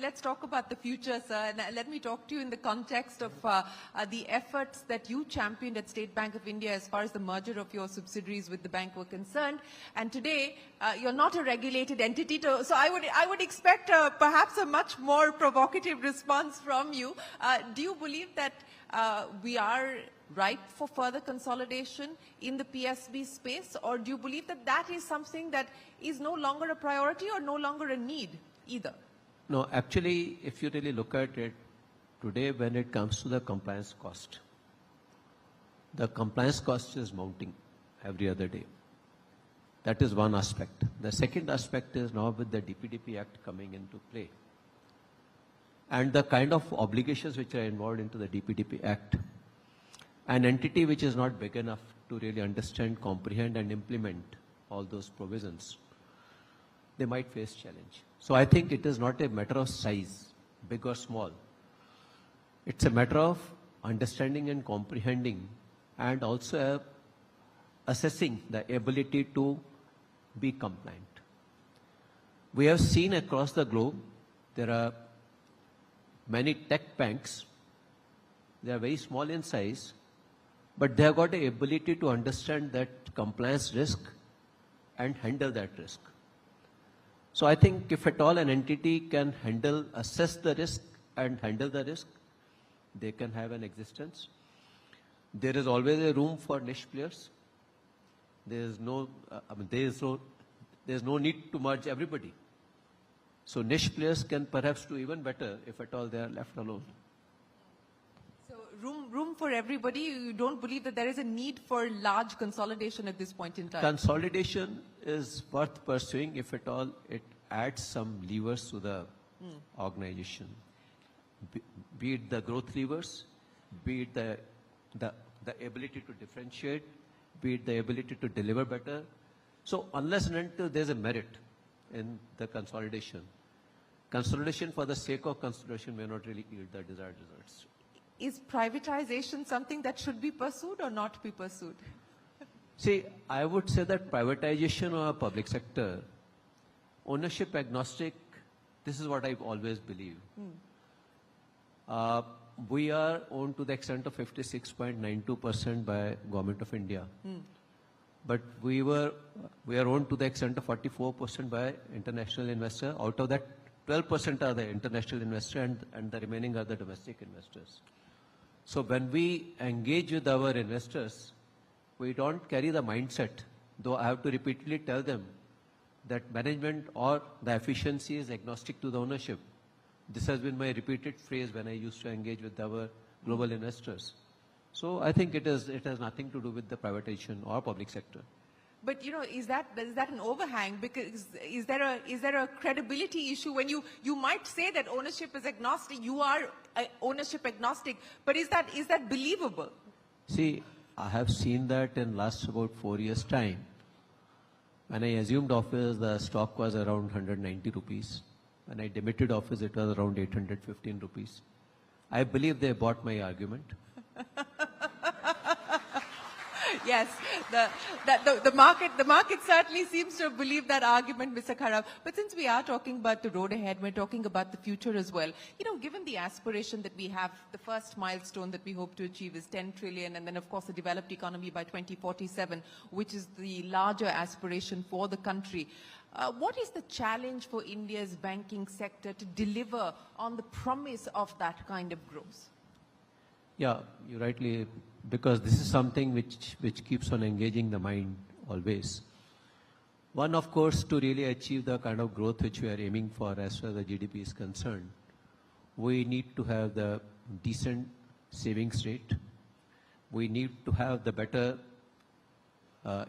Let's talk about the future, sir. And let me talk to you in the context of the efforts that you championed at State Bank of India as far as the merger of your subsidiaries with the bank were concerned. And today, you're not a regulated entity, so I would expect perhaps a much more provocative response from you. Do you believe that we are ripe for further consolidation in the PSB space, or do you believe that that is something that is no longer a priority or no longer a need either? No, actually, if you really look at it, today when it comes to the compliance cost is mounting every other day. That is one aspect. The second aspect is now with the DPDP Act coming into play, and the kind of obligations which are involved into the DPDP Act, an entity which is not big enough to really understand, comprehend and implement all those provisions, they might face challenge. So I think it is not a matter of size, big or small. It's a matter of understanding and comprehending, and also assessing the ability to be compliant. We have seen across the globe, there are many tech banks. They are very small in size, but they have got the ability to understand that compliance risk and handle that risk. So I think if at all an entity can assess the risk and handle the risk, they can have an existence. There is always a room for niche players. There is no need to merge everybody. So niche players can perhaps do even better if at all they are left alone. So room for everybody. You don't believe that there is a need for large consolidation at this point in time? Consolidation is worth pursuing if at all it adds some levers to the organization. Be it the growth levers, be it the ability to differentiate, be it the ability to deliver better. So unless and until there's a merit in the consolidation for the sake of consolidation may not really yield the desired results. Is privatization something that should be pursued or not be pursued? See, I would say that privatization or public sector, ownership agnostic, this is what I've always believed. We are owned to the extent of 56.92% by Government of India. But we are owned to the extent of 44% by international investor. Out of that, 12% are the international investor and the remaining are the domestic investors. So when we engage with our investors, we don't carry the mindset, though I have to repeatedly tell them that management or the efficiency is agnostic to the ownership. This has been my repeated phrase when I used to engage with our global investors. So I think it has nothing to do with the privatization or public sector. But you know, is that an overhang? Because is there a credibility issue when you might say that ownership is agnostic? You are ownership agnostic, but is that believable? See, I have seen that in last about 4 years' time. When I assumed office, the stock was around 190 rupees. When I demitted office, it was around 815 rupees. I believe they bought my argument. Yes, the market certainly seems to believe that argument, Mr. Khara. But since we are talking about the road ahead, we're talking about the future as well. You know, given the aspiration that we have, the first milestone that we hope to achieve is 10 trillion, and then of course a developed economy by 2047, which is the larger aspiration for the country. What is the challenge for India's banking sector to deliver on the promise of that kind of growth? Yeah, you rightly, because this is something which keeps on engaging the mind always. One, of course, to really achieve the kind of growth which we are aiming for as far as the GDP is concerned, we need to have the decent savings rate. We need to have the better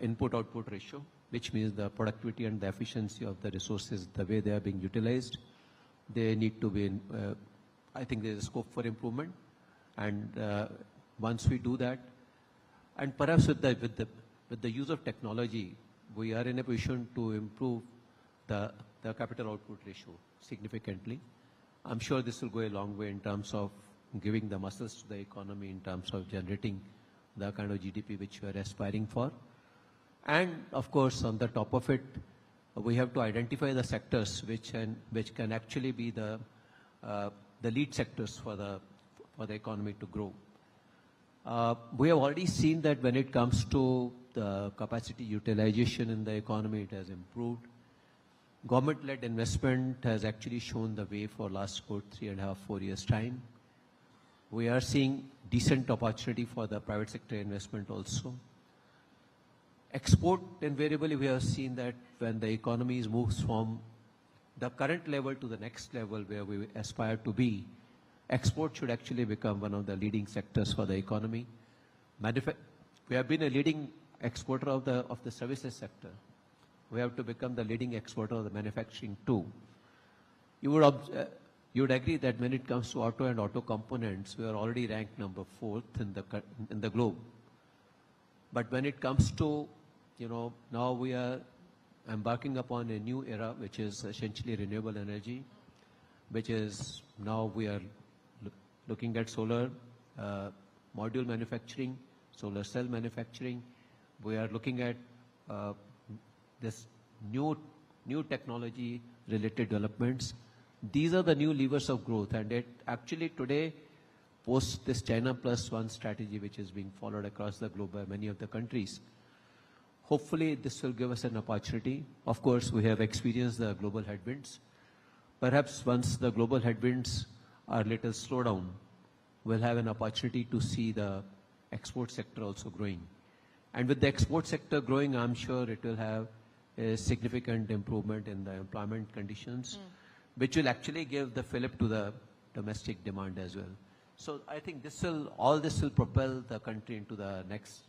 input-output ratio, which means the productivity and the efficiency of the resources, the way they are being utilized. They need to be, I think there is a scope for improvement. And once we do that, and perhaps with the use of technology, we are in a position to improve the capital output ratio significantly. I'm sure this will go a long way in terms of giving the muscles to the economy, in terms of generating the kind of GDP which we are aspiring for. And of course, on the top of it, we have to identify the sectors which can actually be the lead sectors for the economy to grow. We have already seen that when it comes to the capacity utilization in the economy, it has improved. Government-led investment has actually shown the way for last 3.5, 4 years' time. We are seeing decent opportunity for the private sector investment also. Export, invariably, we have seen that when the economy moves from the current level to the next level where we aspire to be, export should actually become one of the leading sectors for the economy. We have been a leading exporter of the services sector. We have to become the leading exporter of the manufacturing too. You would agree that when it comes to auto and auto components, we are already ranked number 4th in the globe. But when it comes to, now we are embarking upon a new era, which is essentially renewable energy, which is now we are looking at solar module manufacturing, solar cell manufacturing. We are looking at this new technology related developments. These are the new levers of growth, and it actually today, post this China Plus One strategy, which is being followed across the globe by many of the countries, hopefully this will give us an opportunity. Of course, we have experienced the global headwinds. Perhaps once the global headwinds are little slow down, we'll have an opportunity to see the export sector also growing. And with the export sector growing, I'm sure it will have a significant improvement in the employment conditions, which will actually give the fillip to the domestic demand as well. So I think all this will propel the country into the next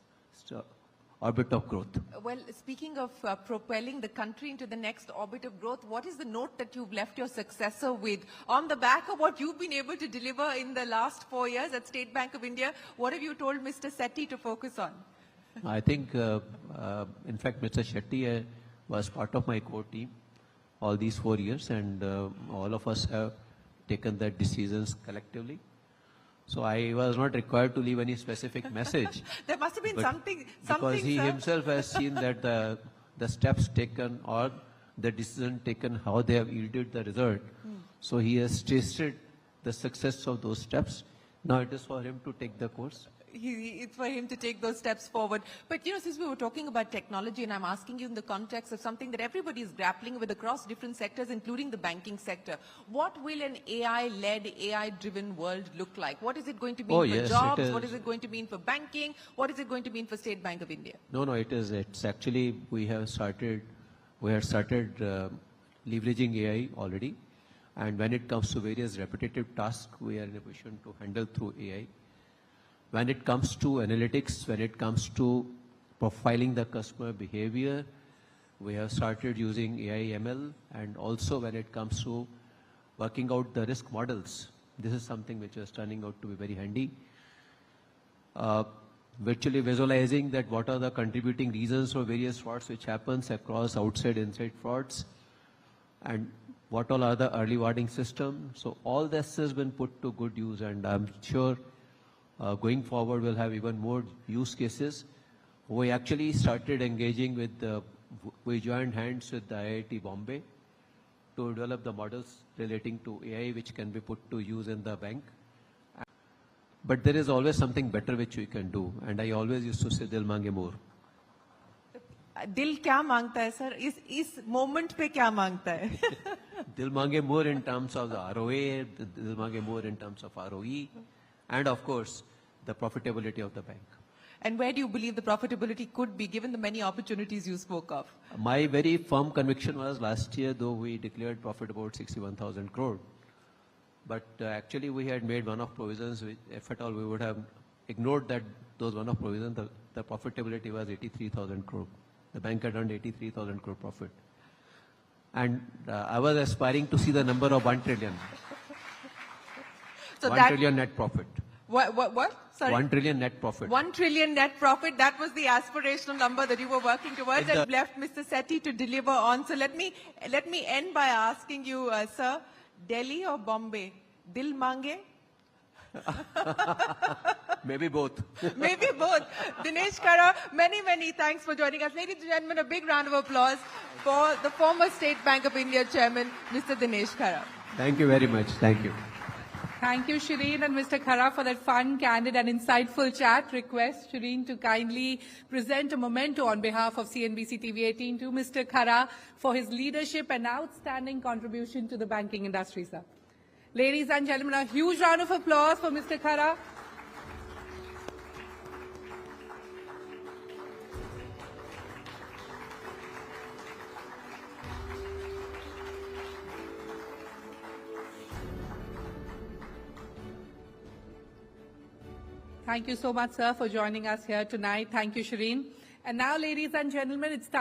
orbit of growth. Well, speaking of propelling the country into the next orbit of growth, what is the note that you've left your successor with? On the back of what you've been able to deliver in the last 4 years at State Bank of India, what have you told Mr. Sethi to focus on? I think, in fact, Mr. Shetty was part of my core team all these 4 years, and all of us have taken that decisions collectively. So I was not required to leave any specific message. There must have been something, because he sir. himself has seen that the steps taken or the decision taken, how they have yielded the result. So he has tasted the success of those steps. Now it is for him to take the course. It's for him to take those steps forward. But, since we were talking about technology, and I'm asking you in the context of something that everybody is grappling with across different sectors, including the banking sector, what will an AI-led, AI-driven world look like? What is it going to mean for jobs? What is it going to mean for banking? What is it going to mean for State Bank of India? No, it's actually, we have started leveraging AI already. And when it comes to various repetitive tasks, we are in a position to handle through AI. When it comes to analytics, when it comes to profiling the customer behavior, we have started using AI ML, and also when it comes to working out the risk models, this is something which is turning out to be very handy. Virtually visualizing that what are the contributing reasons for various frauds which happens across outside, inside frauds, and what all are the early warning system. So all this has been put to good use, and I'm sure going forward, we'll have even more use cases. We actually started engaging with we joined hands with the IIT Bombay to develop the models relating to AI, which can be put to use in the bank. But there is always something better which we can do. And I always used to say, Dil mange more. Dil kya mangta hai, sir? Is moment pe kya mangta hai? Dil mange more in terms of the ROA, dil mange more in terms of ROE, and of course, the profitability of the bank. And where do you believe the profitability could be, given the many opportunities you spoke of? My very firm conviction was last year, though we declared profit about 61,000 crore. But actually we had made one-off provisions, which if at all we would have ignored those one-off provisions, the profitability was 83,000 crore. The bank had earned 83,000 crore profit. And I was aspiring to see the number of 1 trillion. So 1 trillion net profit. What? Sorry? 1 trillion net profit. 1 trillion net profit. That was the aspirational number that you were working towards, and left Mr. Sethi to deliver on. So let me end by asking you, sir, Delhi or Bombay? Dil mange? Maybe both. Maybe both. Dinesh Khara, many, many thanks for joining us. Ladies and gentlemen, a big round of applause for the former State Bank of India Chairman, Mr. Dinesh Khara. Thank you very much. Thank you. Thank you, Shereen and Mr. Khara, for that fun, candid and insightful chat. Request Shereen to kindly present a memento on behalf of CNBC-TV18 to Mr. Khara for his leadership and outstanding contribution to the banking industry, sir. Ladies and gentlemen, a huge round of applause for Mr. Khara. Thank you so much, sir, for joining us here tonight. Thank you, Shereen. And now, ladies and gentlemen, it's time